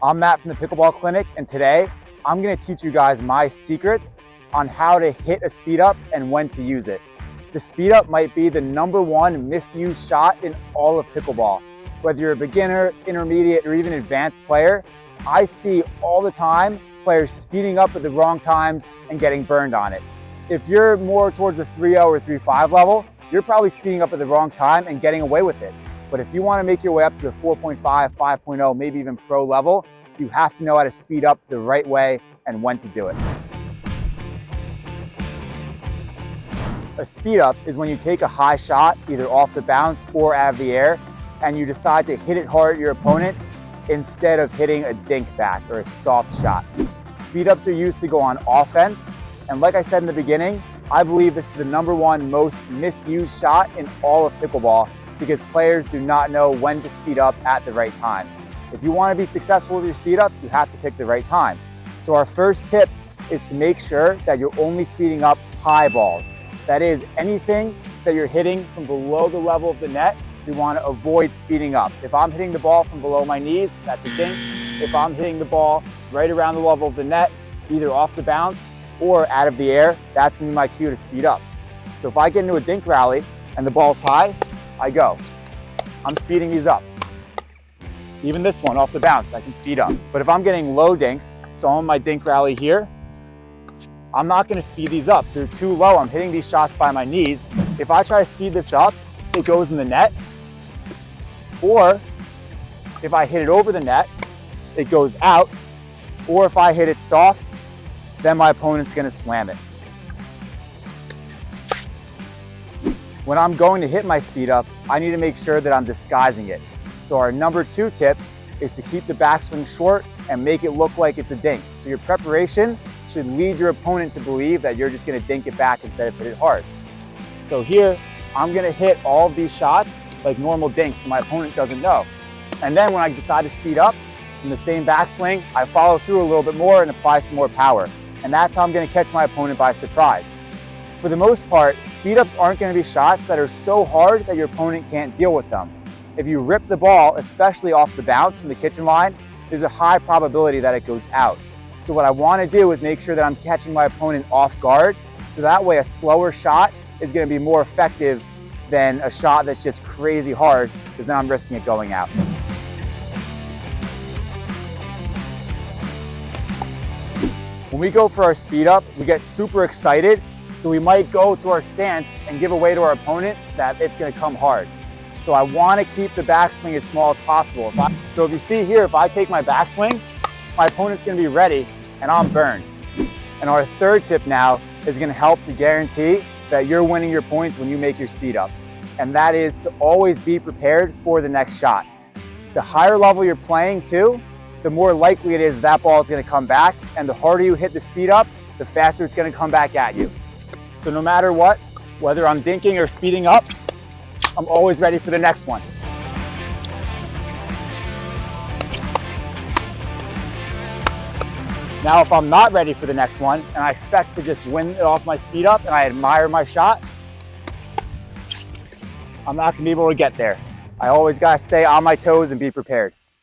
I'm Matt from the Pickleball Clinic, and today I'm going to teach you guys my secrets on how to hit a speed up and when to use it. The speed up might be the #1 misused shot in all of pickleball. Whether you're a beginner, intermediate, or even advanced player, I see all the time players speeding up at the wrong times and getting burned on it. If you're more towards the 3.0 or 3.5 level, you're probably speeding up at the wrong time and getting away with it. But if you want to make your way up to the 4.5, 5.0, maybe even pro level, you have to know how to speed up the right way and when to do it. A speed up is when you take a high shot, either off the bounce or out of the air, and you decide to hit it hard at your opponent instead of hitting a dink back or a soft shot. Speed ups are used to go on offense, and like I said in the beginning, I believe this is the #1 most misused shot in all of pickleball because players do not know when to speed up at the right time. If you want to be successful with your speed ups, you have to pick the right time. So our first tip is to make sure that you're only speeding up high balls. That is, anything that you're hitting from below the level of the net, you want to avoid speeding up. If I'm hitting the ball from below my knees, that's a dink. If I'm hitting the ball right around the level of the net, either off the bounce or out of the air, that's going to be my cue to speed up. So if I get into a dink rally and the ball's high, I go. I'm speeding these up. Even this one off the bounce, I can speed up. But if I'm getting low dinks, so I'm on my dink rally here, I'm not going to speed these up. They're too low. I'm hitting these shots by my knees. If I try to speed this up, it goes in the net. Or if I hit it over the net, it goes out. Or if I hit it soft, then my opponent's going to slam it. When I'm going to hit my speed up, I need to make sure that I'm disguising it. So our #2 tip is to keep the backswing short and make it look like it's a dink. So your preparation should lead your opponent to believe that you're just going to dink it back instead of hit it hard. So here, I'm going to hit all of these shots like normal dinks so my opponent doesn't know. And then when I decide to speed up from the same backswing, I follow through a little bit more and apply some more power. And that's how I'm going to catch my opponent by surprise. For the most part, speed ups aren't going to be shots that are so hard that your opponent can't deal with them. If you rip the ball, especially off the bounce from the kitchen line, there's a high probability that it goes out. So what I want to do is make sure that I'm catching my opponent off guard, so that way a slower shot is going to be more effective than a shot that's just crazy hard, because then I'm risking it going out. When we go for our speed up, we get super excited, so we might go to our stance and give away to our opponent that it's going to come hard. So I want to keep the backswing as small as possible. So if you see here, if I take my backswing, my opponent's going to be ready and I'm burned. And our third tip now is going to help to guarantee that you're winning your points when you make your speed ups. And that is to always be prepared for the next shot. The higher level you're playing to, the more likely it is that ball is going to come back. And the harder you hit the speed up, the faster it's going to come back at you. So no matter what, whether I'm dinking or speeding up, I'm always ready for the next one. Now, if I'm not ready for the next one and I expect to just win it off my speed up and I admire my shot, I'm not going to be able to get there. I always got to stay on my toes and be prepared.